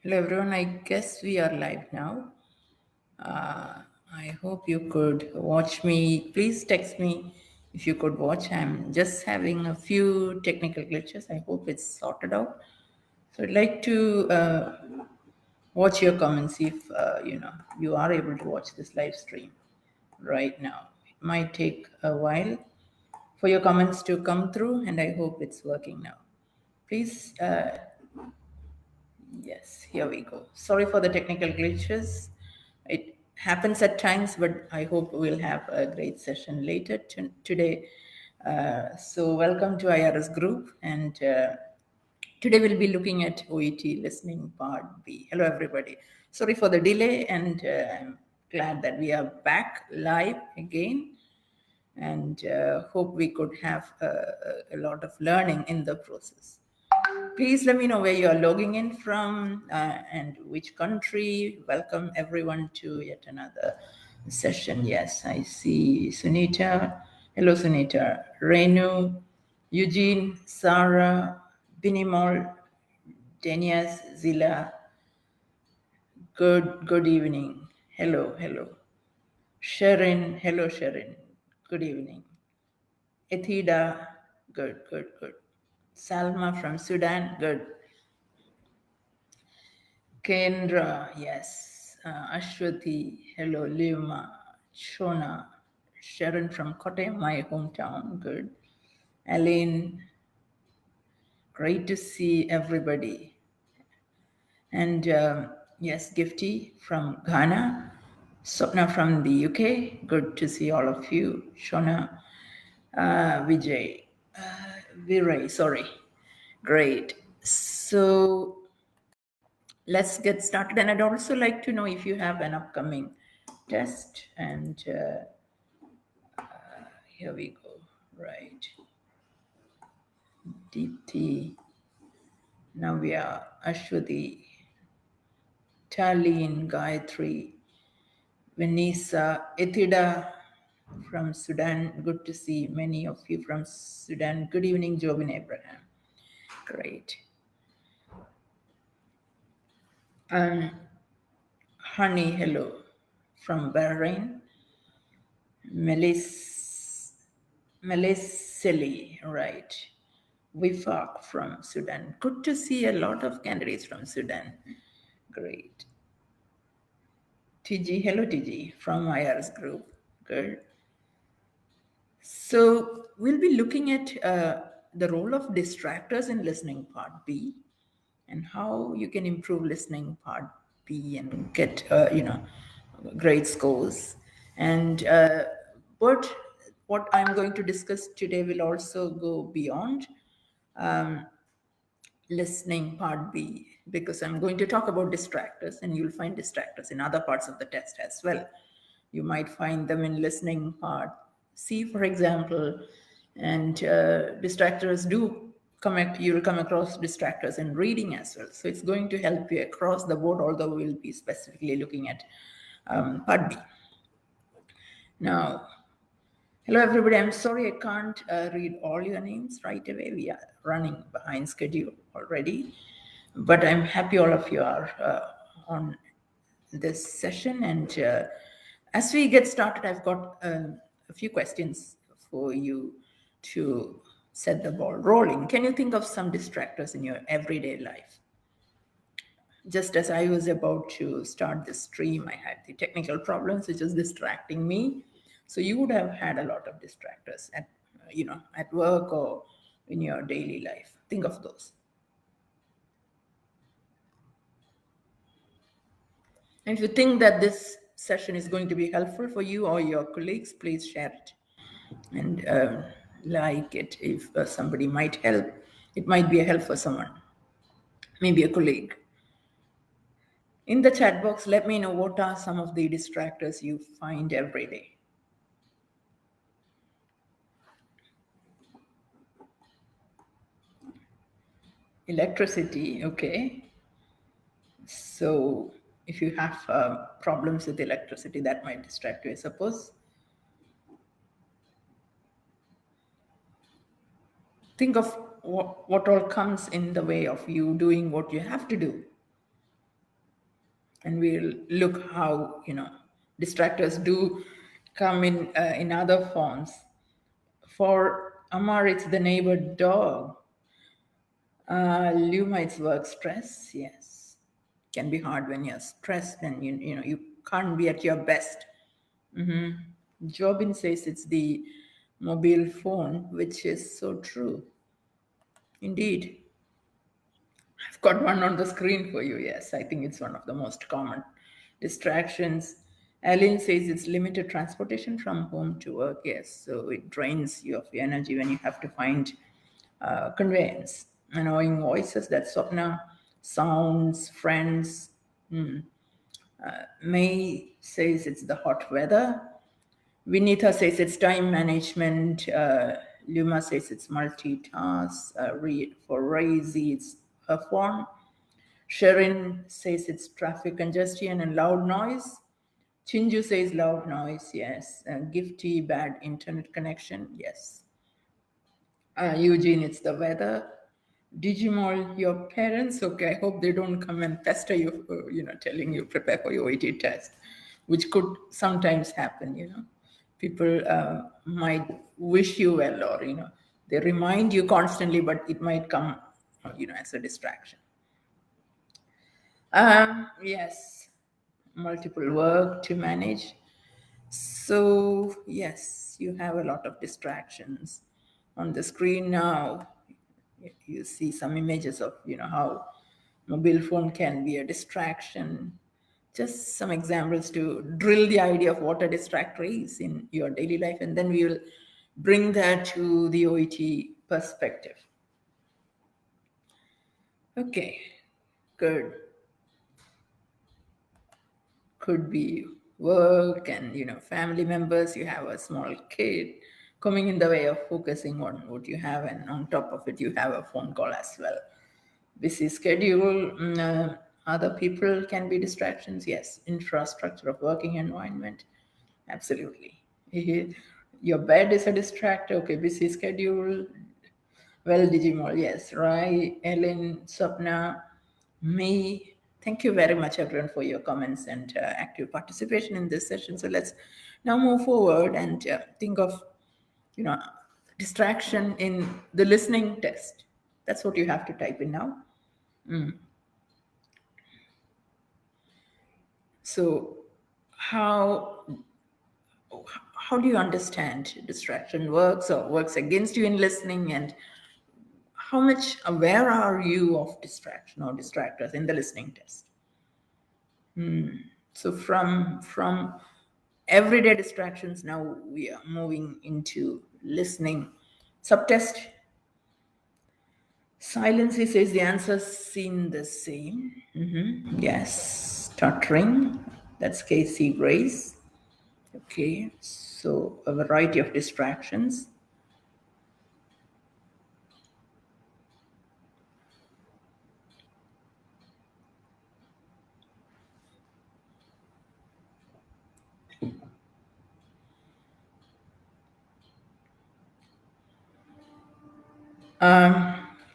Hello, everyone. I guess we are live now. I hope you could watch me. Please text me if you could watch. I'm just having a few technical glitches. I hope it's sorted out. So I'd like to watch your comments if you are able to watch this live stream right now. It might take a while for your comments to come through, and I hope it's working now. Please Yes, here we go. Sorry for the technical glitches. It happens at times, but I hope we'll have a great session later today. So, welcome to IRS Group, and today we'll be looking at OET Listening Part B. Hello, everybody. Sorry for the delay, and I'm glad that we are back live again, and hope we could have a lot of learning in the process. Please let me know where you are logging in from and which country. Welcome everyone to yet another session. Yes, I see Sunita. Hello, Sunita. Renu, Eugene, Sarah, Binimol, Denias, Zila. Good evening. Hello. Sharon, hello, Sharon. Good evening. Ethida, good. Salma from Sudan, good. Kendra, yes. Ashwati, hello. Lima, Shona, Sharon from Kotte, my hometown, good. Aline, great to see everybody. And yes, Gifty from Ghana. Sopna from the UK, good to see all of you. Shona, Vijay, Viray, sorry. Great. So let's get started. And I'd also like to know if you have an upcoming test. And here we go. Right. Deepthi, Navya, Ashwati, Talin, Gayatri, Vanessa, Ethida from Sudan. Good to see many of you from Sudan. Good evening, Jobin Abraham. Great. Honey, hello from Bahrain. Melisili, right. Wifaq from Sudan. Good to see a lot of candidates from Sudan. Great. TG, hello TG from IRS Group. Good. So we'll be looking at the role of distractors in listening part B and how you can improve listening part B and get great scores. And but what I'm going to discuss today will also go beyond listening part B, because I'm going to talk about distractors, and you'll find distractors in other parts of the test as well. You might find them in listening part C, for example, and distractors do you'll come across distractors in reading as well. So it's going to help you across the board, although we'll be specifically looking at part B. Now, hello, everybody. I'm sorry I can't read all your names right away. We are running behind schedule already, but I'm happy all of you are on this session. And as we get started, I've got a few questions for you to set the ball rolling. Can you think of some distractors in your everyday life? Just as I was about to start this stream, I had the technical problems which was distracting me. So you would have had a lot of distractors at work or in your daily life. Think of those. And if you think that this session is going to be helpful for you or your colleagues, please share it and like it. If somebody might help, it might be a help for someone, maybe a colleague. In the chat box, let me know what are some of the distractors you find every day. Electricity, okay. So if you have problems with electricity, that might distract you, I suppose. Think of what all comes in the way of you doing what you have to do. and we'll look how distractors do come in other forms. For Amar, it's the neighbor dog. Luma, it's work stress. Yes, can be hard when you're stressed and you can't be at your best. Jobin says it's the mobile phone, which is so true. Indeed. I've got one on the screen for you. Yes, I think it's one of the most common distractions. Aline says it's limited transportation from home to work. Yes, so it drains you of your energy when you have to find conveyance. Annoying voices, that's Swapna. Sounds, friends. May says it's the hot weather. Vinitha says it's time management. Luma says it's multitask. For Razy, it's a form. Sharon says it's traffic congestion and loud noise. Chinju says loud noise, yes. Gifty, bad internet connection, yes. Eugene, it's the weather. Digimol, your parents, okay, I hope they don't come and pester you, telling you prepare for your OET test, which could sometimes happen. People might wish you well, or, they remind you constantly, but it might come, as a distraction. Yes, multiple work to manage. So, yes, you have a lot of distractions. On the screen now, you see some images of, how mobile phone can be a distraction. Just some examples to drill the idea of what a distractor is in your daily life, and then we will bring that to the OET perspective. Okay, good. Could be work and family members. You have a small kid coming in the way of focusing on what you have, and on top of it you have a phone call as well. Busy schedule. Other people can be distractions. Yes, infrastructure of working environment, absolutely. Your bed is a distractor. Okay, busy schedule. Well, Digimol, yes. Rai, Ellen, Sapna, me. Thank you very much, everyone, for your comments and active participation in this session. So let's now move forward and think of, distraction in the listening test. That's what you have to type in now. So, how do you understand distraction works or works against you in listening, and how much aware are you of distraction or distractors in the listening test? So from everyday distractions, now we are moving into listening subtest. Silence, he says the answers seem the same. Yes, stuttering, that's Casey Grace. Okay, so a variety of distractions.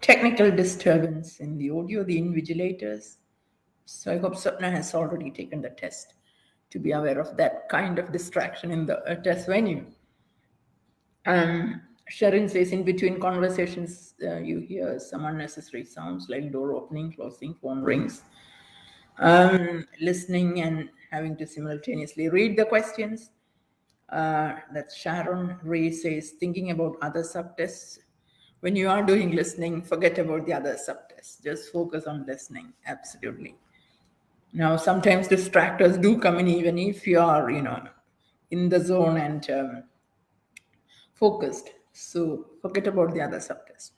Technical disturbance in the audio, the invigilators. So I hope Sapna has already taken the test to be aware of that kind of distraction in the test venue. Sharon says in between conversations, you hear some unnecessary sounds like door opening, closing, phone rings. Listening and having to simultaneously read the questions. That's Sharon. Ray says thinking about other subtests. When you are doing listening, forget about the other subtests. Just focus on listening. Absolutely. Now, sometimes distractors do come in even if you are, in the zone and focused. So forget about the other subtests.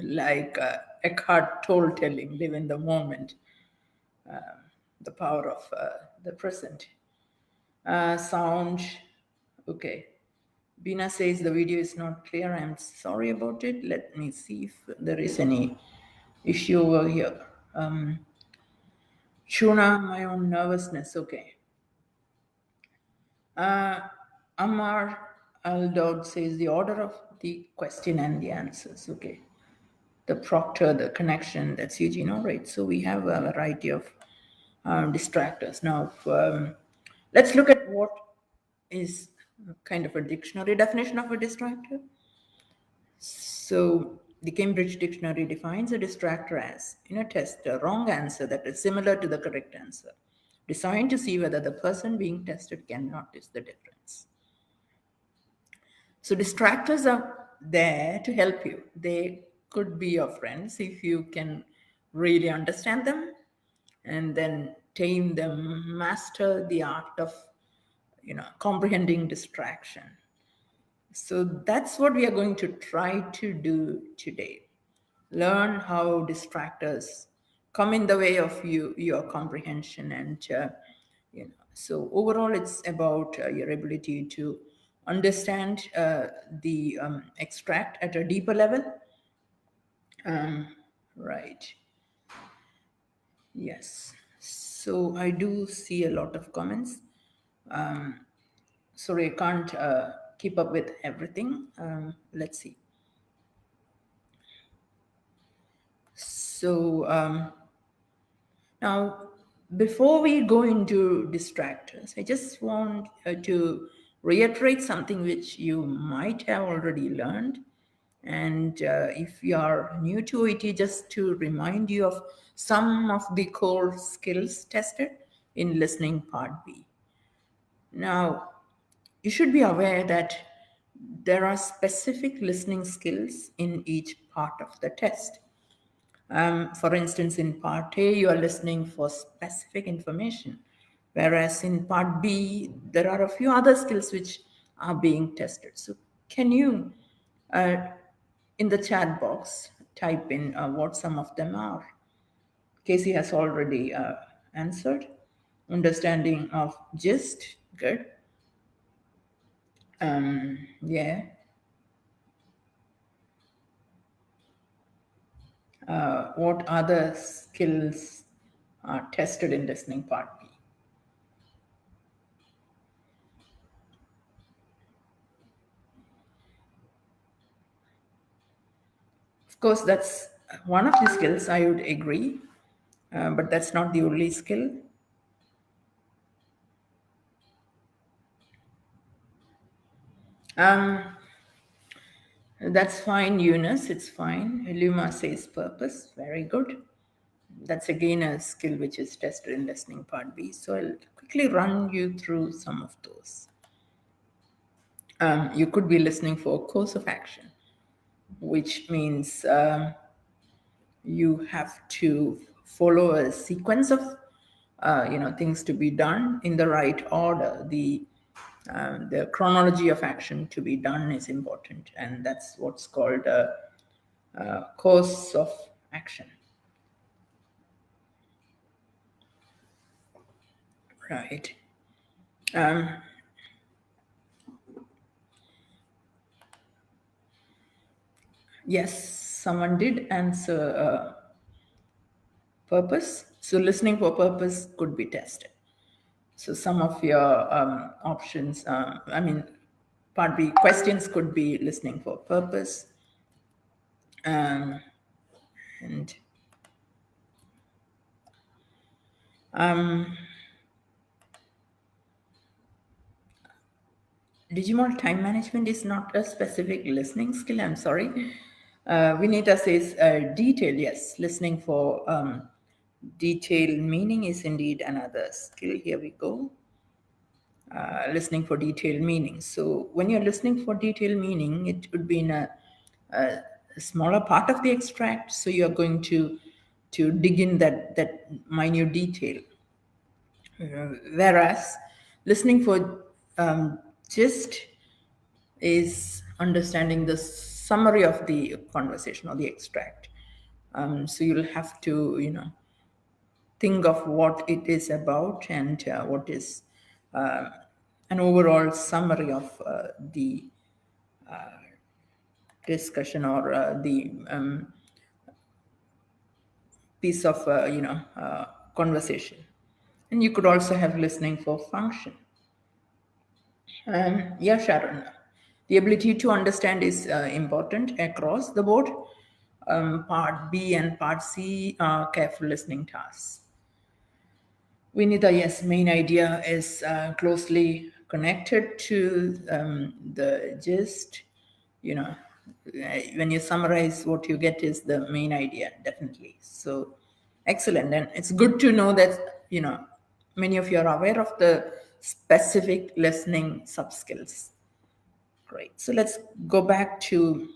Like Eckhart Tolle telling, live in the moment, the power of the present. Sound, okay. Bina says the video is not clear. I'm sorry about it. Let me see if there is any issue over here. Shuna, my own nervousness. Okay. Amar Aldod says the order of the question and the answers. Okay. The proctor, the connection, that's Eugene. All right. So we have a variety of distractors. Now, let's look at what is kind of a dictionary definition of a distractor. So, the Cambridge Dictionary defines a distractor as, in a test, a wrong answer that is similar to the correct answer, designed to see whether the person being tested can notice the difference. So, distractors are there to help you. They could be your friends if you can really understand them and then tame them, master the art of comprehending distraction. So that's what we are going to try to do today. Learn how distractors come in the way of your comprehension, and so overall it's about your ability to understand the extract at a deeper level. Right. Yes. So I do see a lot of comments. Sorry, I can't keep up with everything. Let's see. So now, before we go into distractors, I just want to reiterate something which you might have already learned. And if you are new to OET, just to remind you of some of the core skills tested in listening part B. Now, you should be aware that there are specific listening skills in each part of the test. For instance, in part A, you are listening for specific information, whereas in part B, there are a few other skills which are being tested. So, can you, in the chat box, type in what some of them are? Casey has already answered. Understanding of gist, good. Yeah. What other skills are tested in listening part B? Of course, that's one of the skills, I would agree, but that's not the only skill. That's fine, Eunice, it's fine. Luma says purpose, very good. That's again a skill which is tested in listening part B. So I'll quickly run you through some of those. You could be listening for a course of action, which means you have to follow a sequence of things to be done in the right order. The chronology of action to be done is important, and that's what's called a course of action. Right. Yes, someone did answer purpose. So listening for purpose could be tested. So some of your options, part B questions could be listening for purpose. And Digimon time management is not a specific listening skill. I'm sorry. Vinita says detail. Yes, listening for detail meaning is indeed another skill. Here we go. Listening for detailed meaning. So when you're listening for detailed meaning, it would be in a smaller part of the extract. So you're going to dig in that minute detail. Whereas listening for gist is understanding the summary of the conversation or the extract. So you'll have to think of what it is about and what is an overall summary of the discussion or the piece of conversation. And you could also have listening for function. Yeah, Sharon, the ability to understand is important across the board. Part B and part C are careful listening tasks. Vinita, yes, main idea is closely connected to the gist. You know, when you summarize, what you get is the main idea, definitely. So, excellent. And it's good to know that, many of you are aware of the specific listening sub skills. Great. So, let's go back to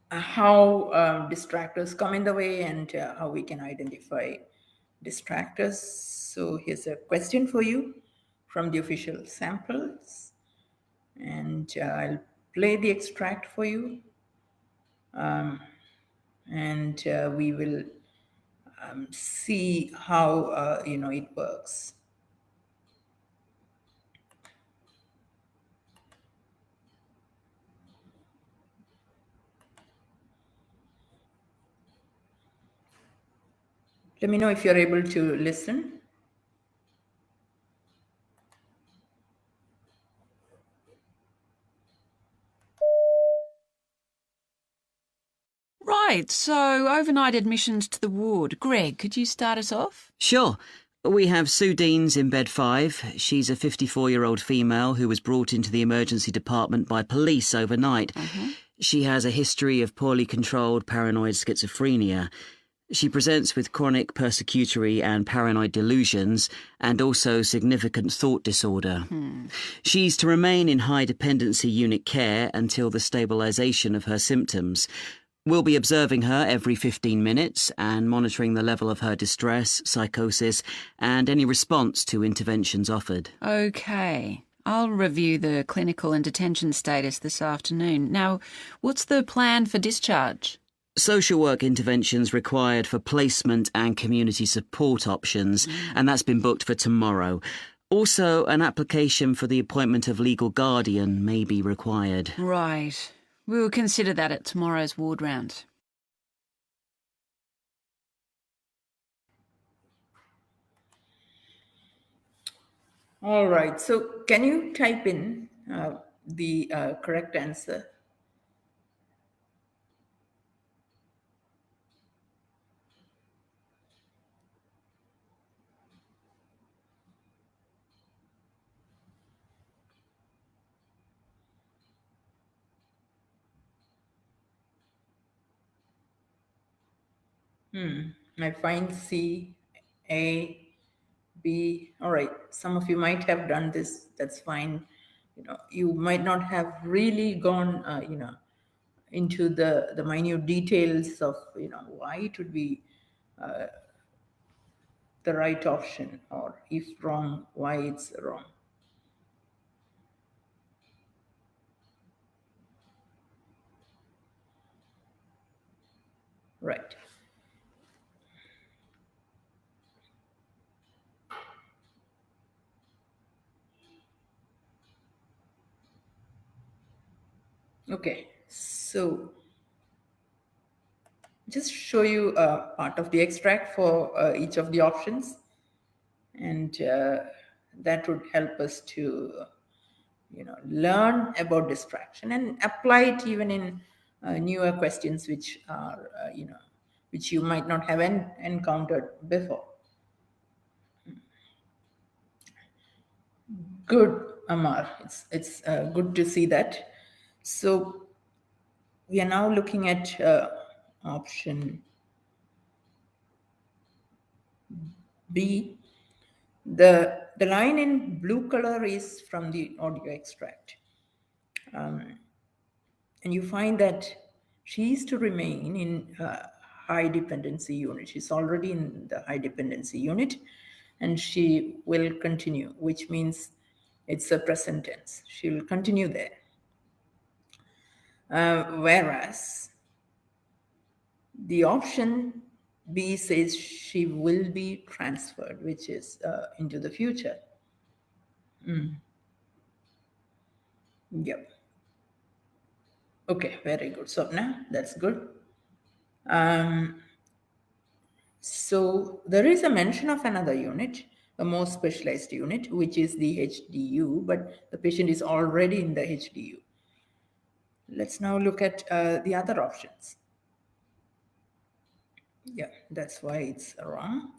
how distractors come in the way and how we can identify distractors. So here's a question for you from the official samples, and I'll play the extract for you, and we will see how it works. Let me know if you're able to listen. Right, so overnight admissions to the ward. Greg, could you start us off? Sure. We have Sue Deans in bed 5. She's a 54-year-old female who was brought into the emergency department by police overnight. She has a history of poorly controlled paranoid schizophrenia. She presents with chronic persecutory and paranoid delusions and also significant thought disorder. She's to remain in high dependency unit care until the stabilisation of her symptoms. We'll be observing her every 15 minutes and monitoring the level of her distress, psychosis, and any response to interventions offered. Okay, I'll review the clinical and detention status this afternoon. Now, what's the plan for discharge? Social work interventions required for placement and community support options, and that's been booked for tomorrow. Also, an application for the appointment of legal guardian may be required. Right. We'll consider that at tomorrow's ward round. All right. So can you type in the correct answer? I find C, A, B. All right. Some of you might have done this. That's fine. You might not have really gone, into the minute details of, why it would be the right option, or if wrong, why it's wrong. Right. Okay. So just show you a part of the extract for each of the options, and that would help us to learn about distraction and apply it even in newer questions which are which you might not have encountered before. Good, Amar. It's good to see that. So we are now looking at option B. The line in blue color is from the audio extract. And you find that she is to remain in high dependency unit. She's already in the high dependency unit, and she will continue, which means it's a present tense. She will continue there. Whereas the option B says she will be transferred, which is into the future. Yep. Okay, very good. So now that's good. So there is a mention of another unit, a more specialized unit, which is the HDU, but the patient is already in the HDU. Let's now look at the other options. Yeah, that's why it's wrong.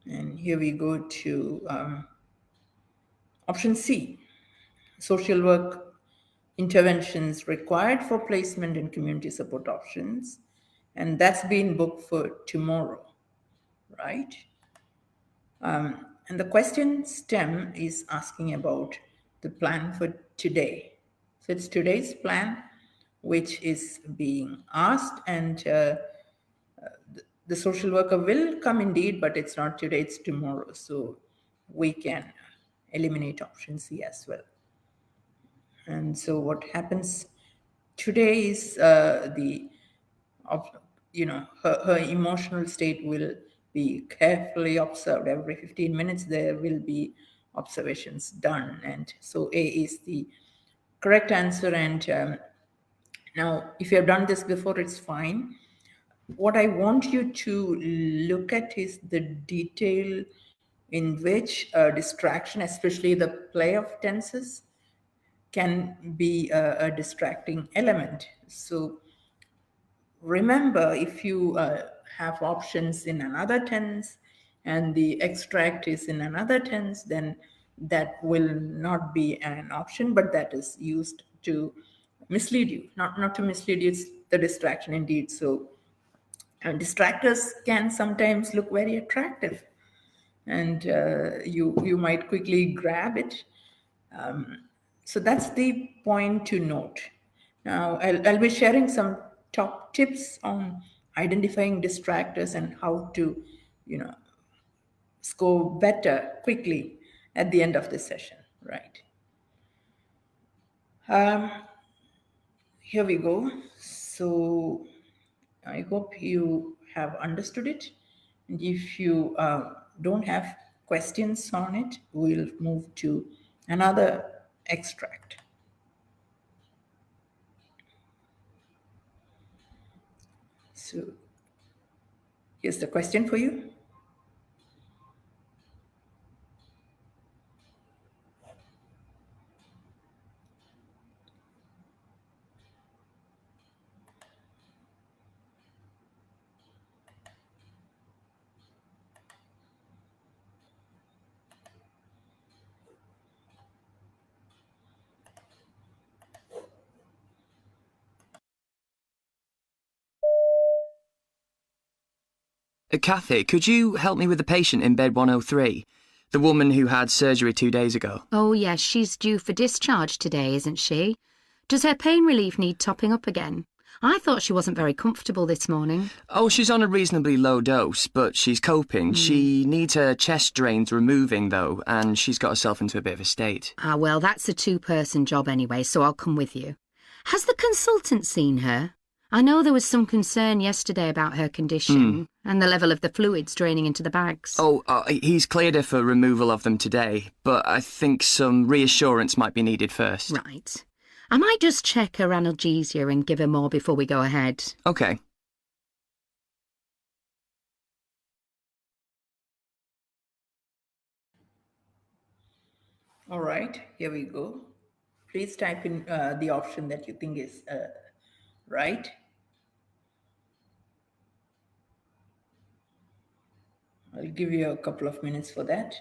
And here we go to option C, social work interventions required for placement and community support options. And that's been booked for tomorrow, right? And the question stem is asking about the plan for today. So it's today's plan which is being asked, and the social worker will come indeed, but it's not today, it's tomorrow. So we can eliminate option C as well. And so what happens today is her emotional state will be carefully observed. Every 15 minutes there will be observations done, and so A is the correct answer. And now if you have done this before, it's fine. What I want you to look at is the detail in which distraction, especially the play of tenses, can be a distracting element. So remember, if you have options in another tense and the extract is in another tense, then that will not be an option, but that is used to mislead you. Not to mislead you, it's the distraction indeed. So distractors can sometimes look very attractive, and you might quickly grab it. So that's the point to note. Now, I'll be sharing some top tips on identifying distractors and how to, score better quickly at the end of the session, right? Um, Here we go. So I hope you have understood it. And if you don't have questions on it, we'll move to another extract. So here's the question for you. Kathy, could you help me with the patient in bed 103? The woman who had surgery 2 days ago. Oh, yes, she's due for discharge today, isn't she? Does her pain relief need topping up again? I thought she wasn't very comfortable this morning. Oh, she's on a reasonably low dose, but she's coping. She needs her chest drains removing, though, and she's got herself into a bit of a state. Ah, well, that's a two-person job anyway, so I'll come with you. Has the consultant seen her? I know there was some concern yesterday about her condition and the level of the fluids draining into the bags. Oh, he's cleared her for removal of them today, but I think some reassurance might be needed first. Right. I might just check her analgesia and give her more before we go ahead. Okay. All right, here we go. Please type in the option that you think is right. I'll give you a couple of minutes for that.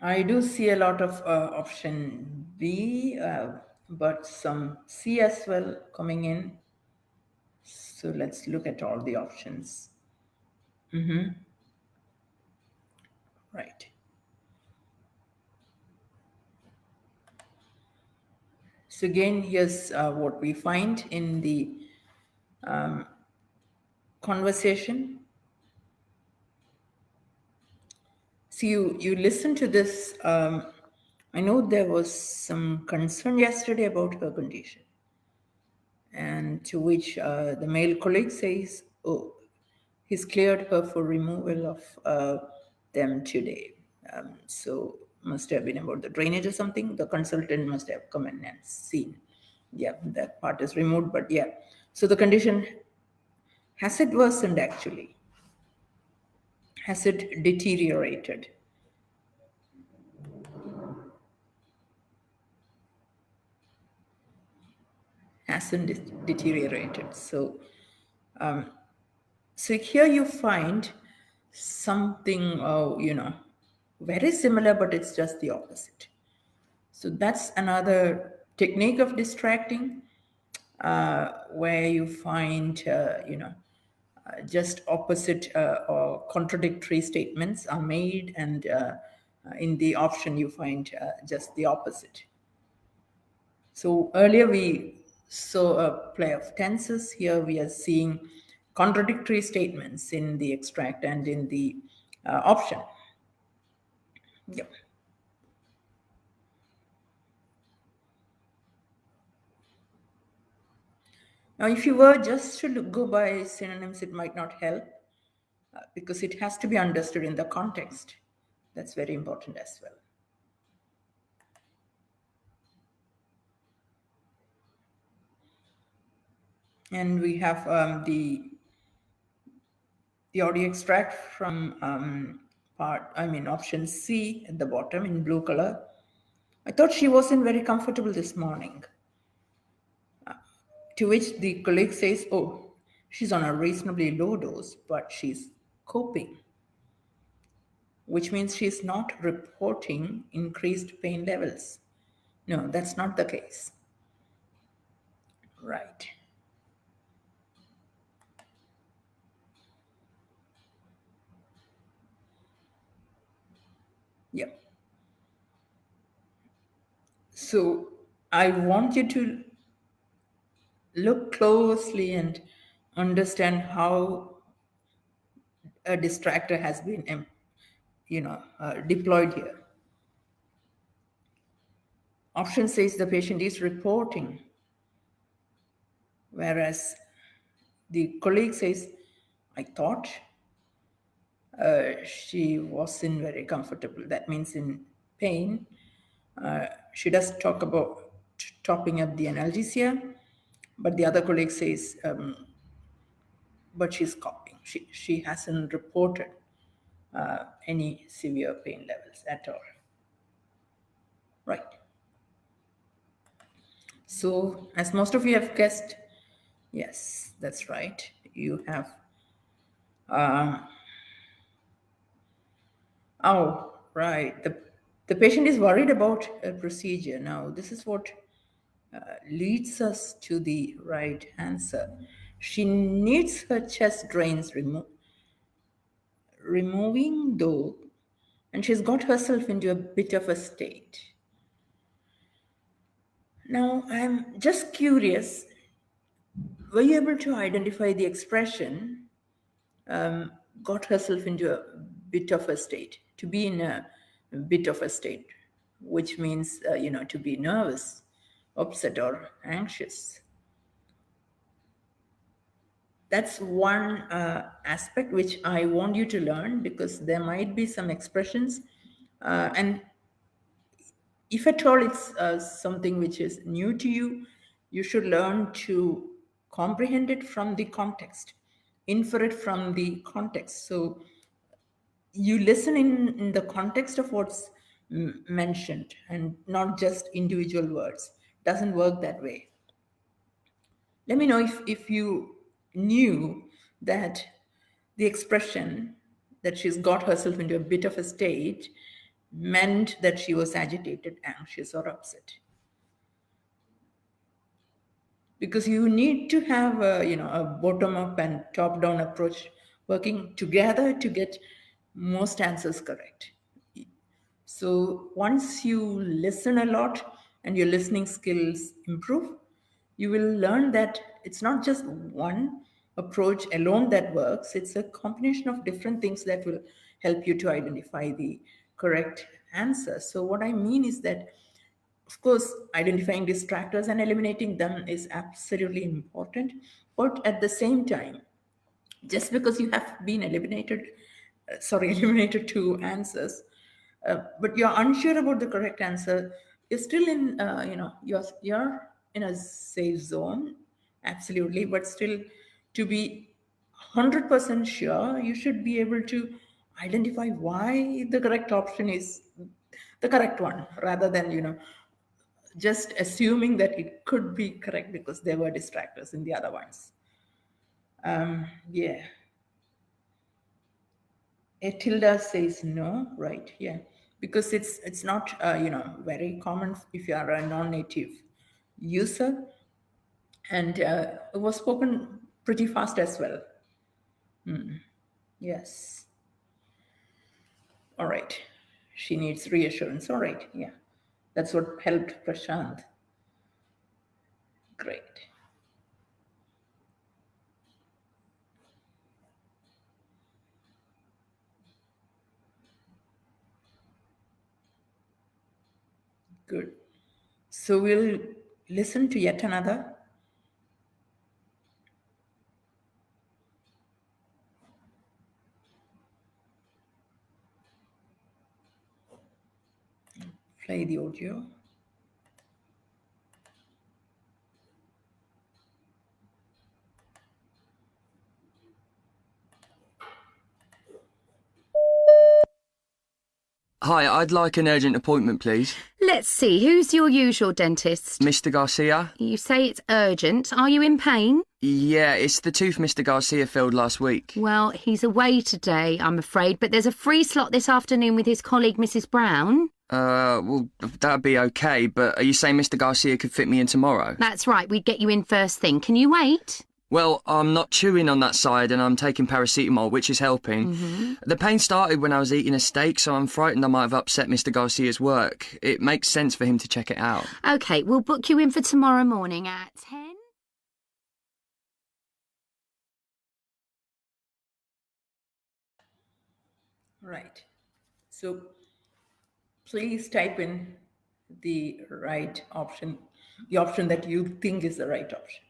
I do see a lot of option B, but some C as well coming in. So let's look at all the options. Right. So again, here's what we find in the conversation. So you listen to this. I know there was some concern yesterday about her condition, and to which the male colleague says, "Oh, he's cleared her for removal of them today." So must have been about the drainage or something. The consultant must have come in and seen. Yeah, that part is removed, but yeah. So the condition, has it worsened actually? Has it deteriorated? Hasn't deteriorated. So here you find something, very similar, but it's just the opposite. So that's another technique of distracting, where you find, just opposite or contradictory statements are made, and in the option you find just the opposite. So earlier we saw a play of tenses. Here we are seeing contradictory statements in the extract and in the option. Yep. Now, if you were just to go by synonyms, it might not help because it has to be understood in the context. That's very important as well. And we have the audio extract from option C at the bottom in blue color. I thought she wasn't very comfortable this morning. To which the colleague says, "Oh, she's on a reasonably low dose, but she's coping," which means she's not reporting increased pain levels. No, that's not the case. Right. Yep. So I want you to look closely and understand how a distractor has been, deployed here. Option says the patient is reporting, whereas the colleague says, "I thought she wasn't very comfortable." That means in pain. She does talk about topping up the analgesia, but the other colleague says, but she's coping. She hasn't reported any severe pain levels at all. Right. So, as most of you have guessed, yes, that's right. You have. Oh, right. The patient is worried about a procedure. Now, this is what leads us to the right answer. She needs her chest drains removing, though, and she's got herself into a bit of a state. Now, I'm just curious, were you able to identify the expression got herself into a bit of a state? To be in a bit of a state, which means, to be nervous, upset, or anxious. That's one aspect which I want you to learn, because there might be some expressions, and if at all it's something which is new to you, you should learn to comprehend it from the context, infer it from the context. So you listen in the context of what's mentioned and not just individual words. Doesn't work that way. Let me know if you knew that the expression that she's got herself into a bit of a state meant that she was agitated, anxious, or upset. Because you need to have a bottom-up and top-down approach working together to get most answers correct. So once you listen a lot and your listening skills improve, you will learn that it's not just one approach alone that works. It's a combination of different things that will help you to identify the correct answer. So what I mean is that, of course, identifying distractors and eliminating them is absolutely important. But at the same time, just because you have been eliminated two answers, but you're unsure about the correct answer, you're still in, you're in a safe zone, absolutely. But still, to be 100% sure, you should be able to identify why the correct option is the correct one, rather than, just assuming that it could be correct because there were distractors in the other ones. Yeah. Tilda says no, right? Yeah, because it's not very common if you are a non-native user, and it was spoken pretty fast as well. Yes. All right. She needs reassurance. All right. Yeah, that's what helped Prashant. Great. Good. So we'll listen to yet another. Play the audio. Hi, I'd like an urgent appointment, please. Let's see, who's your usual dentist? Mr. Garcia? You say it's urgent. Are you in pain? Yeah, it's the tooth Mr. Garcia filled last week. Well, he's away today, I'm afraid, but there's a free slot this afternoon with his colleague, Mrs. Brown. Well, that'd be okay, but are you saying Mr. Garcia could fit me in tomorrow? That's right, we'd get you in first thing. Can you wait? Well, I'm not chewing on that side and I'm taking paracetamol, which is helping. The pain started when I was eating a steak, so I'm frightened I might have upset Mr. Garcia's work. It makes sense for him to check it out. OK, we'll book you in for tomorrow morning at 10. Right. So please type in the right option, the option that you think is the right option.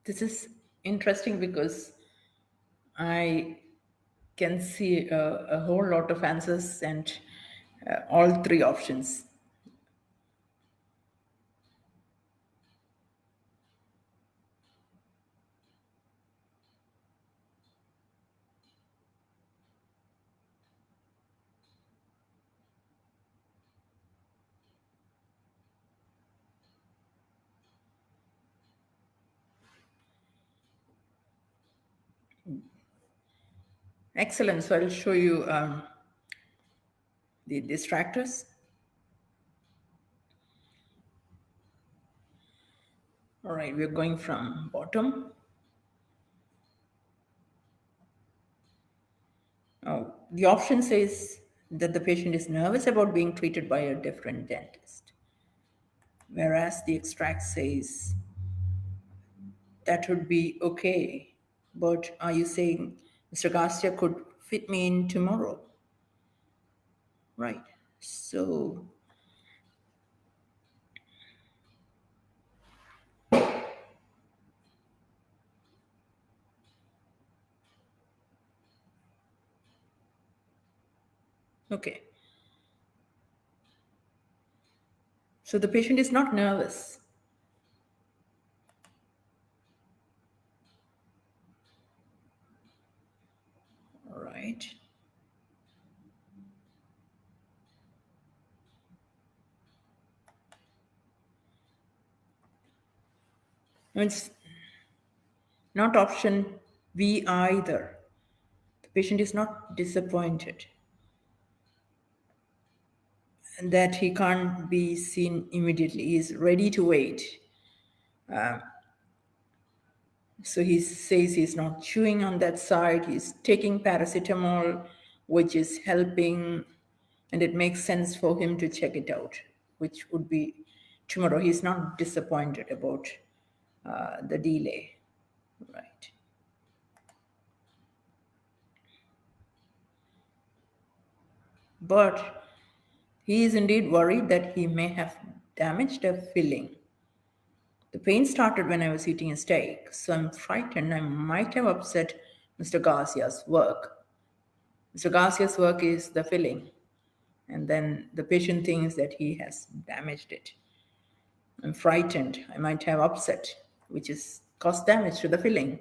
This is interesting because I can see a whole lot of answers and all three options. Excellent. So I'll show you the distractors. All right, we're going from bottom. Oh, the option says that the patient is nervous about being treated by a different dentist, whereas the extract says that would be okay. But are you saying Mr. Garcia could fit me in tomorrow? Right. So okay. So the patient is not nervous. All right. No, it's not option B either. The patient is not disappointed. that he can't be seen immediately. He's ready to wait. So he says he's not chewing on that side. He's taking paracetamol, which is helping, and it makes sense for him to check it out, which would be tomorrow. He's not disappointed about the delay, right? But he is indeed worried that he may have damaged a filling. The pain started when I was eating a steak, so I'm frightened I might have upset Mr. Garcia's work. Mr. Garcia's work is the filling, and then the patient thinks that he has damaged it. I'm frightened I might have upset, which is caused damage to the filling,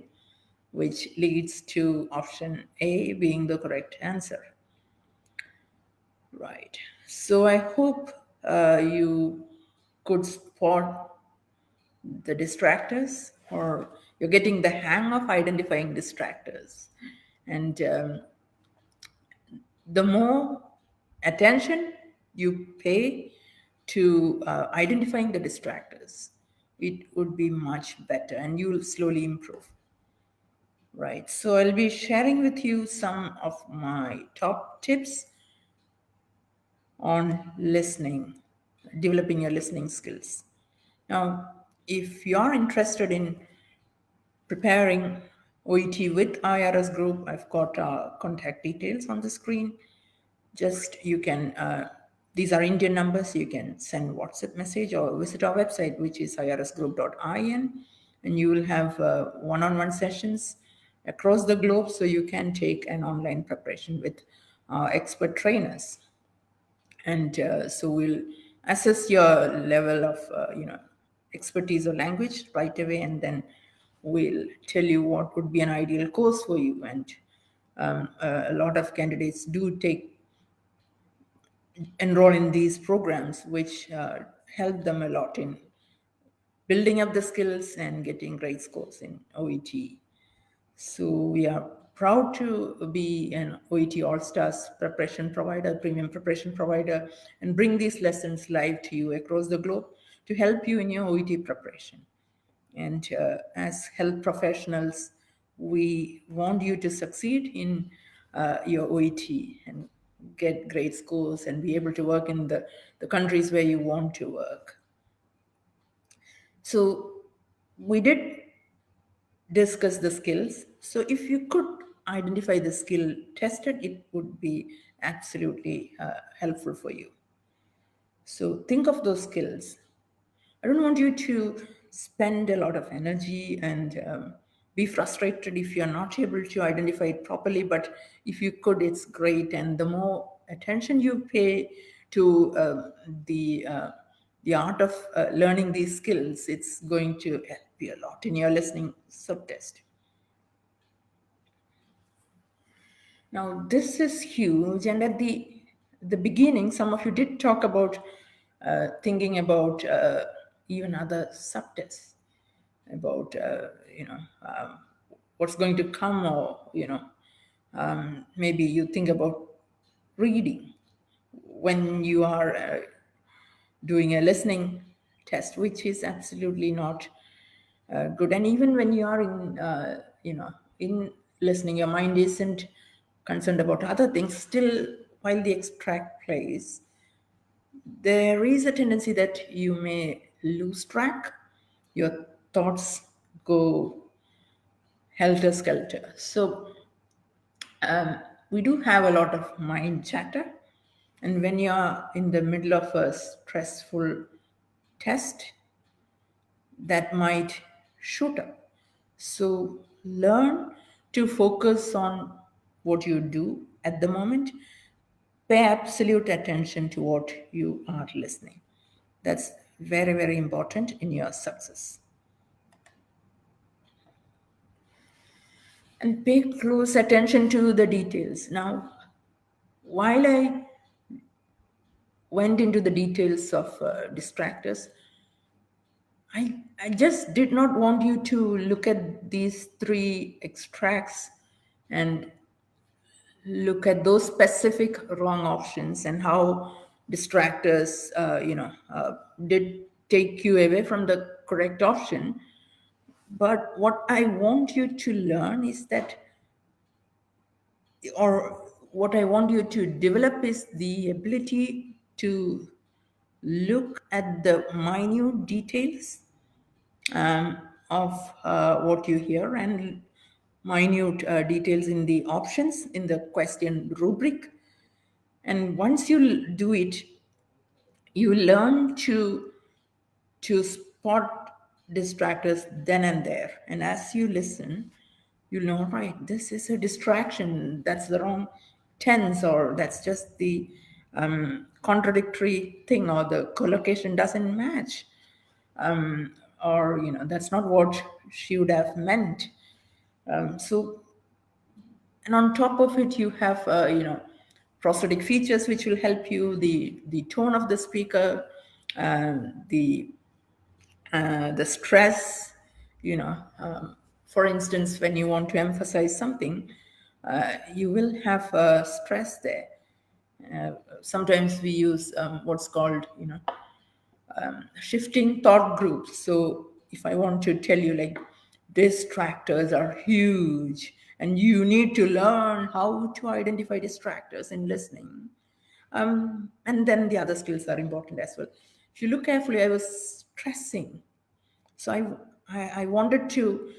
which leads to option A being the correct answer. Right. So I hope you could spot the distractors, or you're getting the hang of identifying distractors. And the more attention you pay to identifying the distractors, it would be much better and you'll slowly improve. Right. So I'll be sharing with you some of my top tips on listening, developing your listening skills. Now, if you're interested in preparing OET with IRS group, I've got contact details on the screen. Just you can, these are Indian numbers, you can send WhatsApp message or visit our website, which is irsgroup.in, and you will have one-on-one sessions across the globe, so you can take an online preparation with expert trainers. And so we'll assess your level of expertise or language right away, and then we'll tell you what would be an ideal course for you. And a lot of candidates do enroll in these programs, which help them a lot in building up the skills and getting great scores in OET. So we are proud to be an OET All-Stars preparation provider, premium preparation provider, and bring these lessons live to you across the globe to help you in your OET preparation. And as health professionals, we want you to succeed in your OET and get great scores and be able to work in the countries where you want to work. So we did discuss the skills. So if you could identify the skill tested, it would be absolutely helpful for you. So think of those skills. I don't want you to spend a lot of energy and be frustrated if you're not able to identify it properly, but if you could, it's great. And the more attention you pay to the art of learning these skills, it's going to help you a lot in your listening subtest. Now, this is huge, and at the beginning, some of you did talk about thinking about even other subtests, about what's going to come, or maybe you think about reading when you are doing a listening test, which is absolutely not good. And even when you are in listening, your mind isn't concerned about other things. Still, while the extract plays, there is a tendency that you may lose track. Your thoughts go helter-skelter. So we do have a lot of mind chatter. And when you're in the middle of a stressful test, that might shoot up. So learn to focus on what you do at the moment. Pay absolute attention to what you are listening. That's very, very important in your success. And pay close attention to the details. Now, while I went into the details of distractors, I just did not want you to look at these three extracts and look at those specific wrong options and how distractors, did take you away from the correct option. But what I want you to learn is that, or what I want you to develop is the ability to look at the minute details of what you hear, and minute details in the options in the question rubric. And once you do it, you learn to spot distractors then and there. And as you listen, you'll know, right, this is a distraction, that's the wrong tense, or that's just the contradictory thing, or the collocation doesn't match, or that's not what she would have meant. So, and on top of it, you have prosthetic features which will help you, the tone of the speaker, the stress, for instance, when you want to emphasize something, you will have stress there. Sometimes we use what's called shifting thought groups. So if I want to tell you, like, distractors are huge and you need to learn how to identify distractors in listening, and then the other skills are important as well. If you look carefully, I was stressing. So I wanted to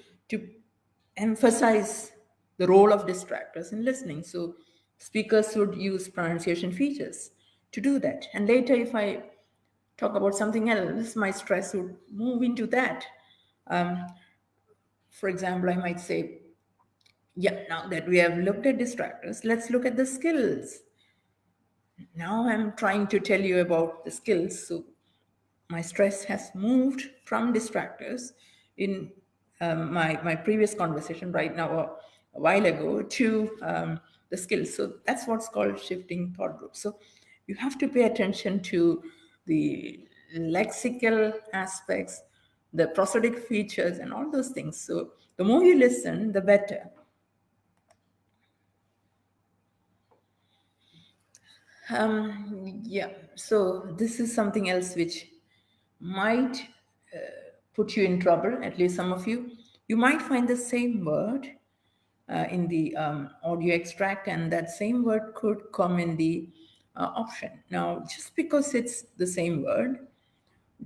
emphasize the role of distractors in listening. So speakers would use pronunciation features to do that. And later, if I talk about something else, my stress would move into that. For example, I might say, yeah, now that we have looked at distractors, let's look at the skills. Now I'm trying to tell you about the skills. So my stress has moved from distractors in my previous conversation right now, a while ago, to the skills. So that's what's called shifting thought group. So you have to pay attention to the lexical aspects, the prosodic features, and all those things. So the more you listen, the better. Yeah, so this is something else which might put you in trouble, at least some of you. You might find the same word in the audio extract, and that same word could come in the option. Now, just because it's the same word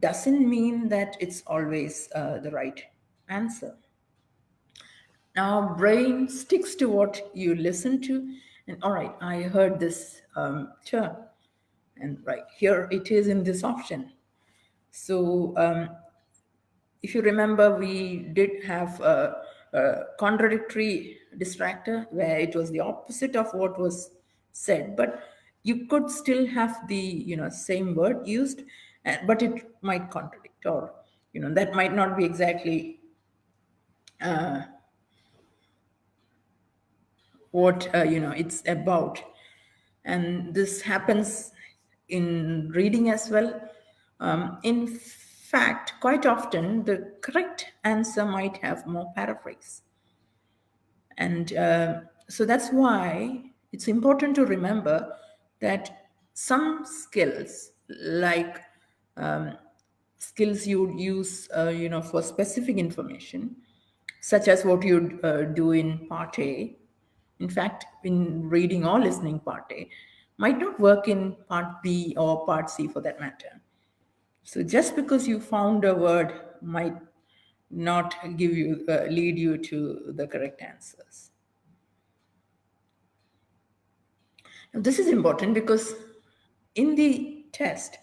doesn't mean that it's always the right answer. Now, brain sticks to what you listen to, and all right, I heard this term, and right here it is in this option. So if you remember, we did have a contradictory distractor where it was the opposite of what was said, but you could still have the same word used, but it might contradict, or that might not be exactly what it's about. And this happens in reading as well. In fact, quite often the correct answer might have more paraphrase. And so that's why it's important to remember that some skills, like skills you would use for specific information, such as what you'd do in part A, in fact, in reading or listening part A, might not work in part B or part C for that matter. So just because you found a word might not lead you to the correct answers. Now, this is important because in the test,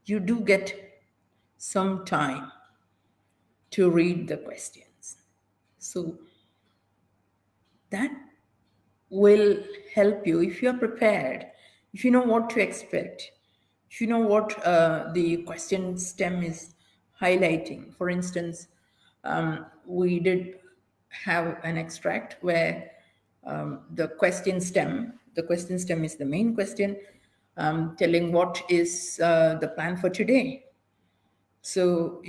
you do get some time to read the questions. So that will help you if you're prepared, if you know what to expect, if you know what the question stem is highlighting. For instance, we did have an extract where the question stem is the main question, telling what is the plan for today. So,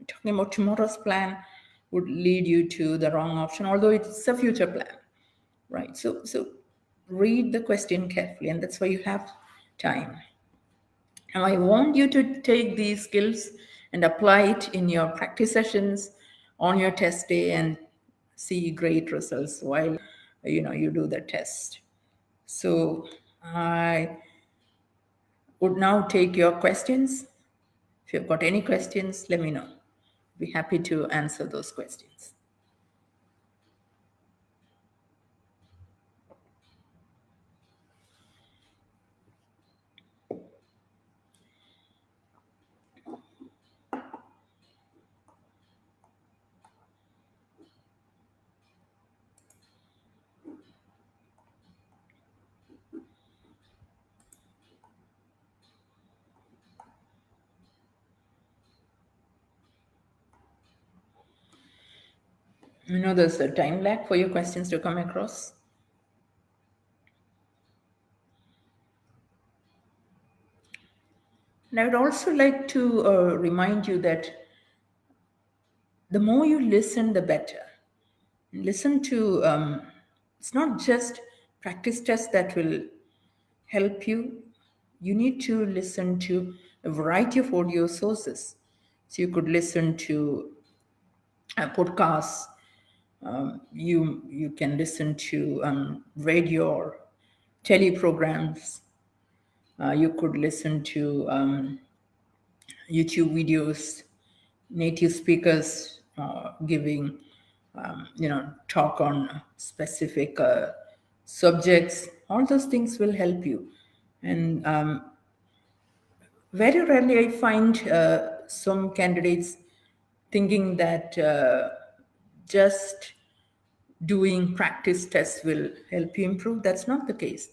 talking about tomorrow's plan would lead you to the wrong option, although it's a future plan, right? So read the question carefully, and that's why you have time. And I want you to take these skills and apply it in your practice sessions on your test day and see great results while you do the test. So I would now take your questions. If you've got any questions, let me know. Be happy to answer those questions. There's a time lag for your questions to come across. And I would also like to remind you that the more you listen, the better. Listen to, it's not just practice tests that will help you. You need to listen to a variety of audio sources. So you could listen to podcasts. You can listen to radio or teleprograms. You could listen to YouTube videos, native speakers giving, talk on specific subjects. All those things will help you. And very rarely I find some candidates thinking that just doing practice tests will help you improve. That's not the case.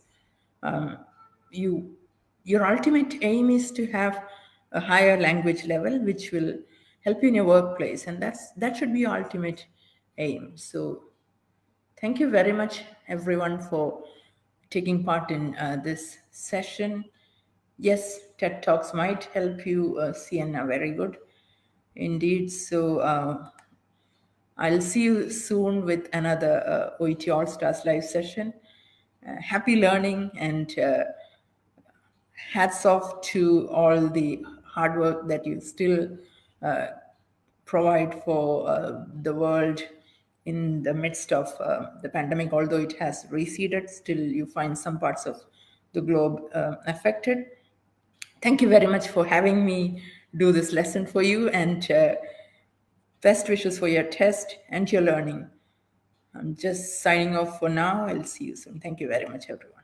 Your ultimate aim is to have a higher language level, which will help you in your workplace, and that should be your ultimate aim. So thank you very much, everyone, for taking part in this session. Yes, TED Talks might help you, Sienna, very good indeed. So I'll see you soon with another OET All Stars live session. Happy learning, and hats off to all the hard work that you still provide for the world in the midst of the pandemic. Although it has receded, still you find some parts of the globe affected. Thank you very much for having me do this lesson for you, and best wishes for your test and your learning. I'm just signing off for now. I'll see you soon. Thank you very much, everyone.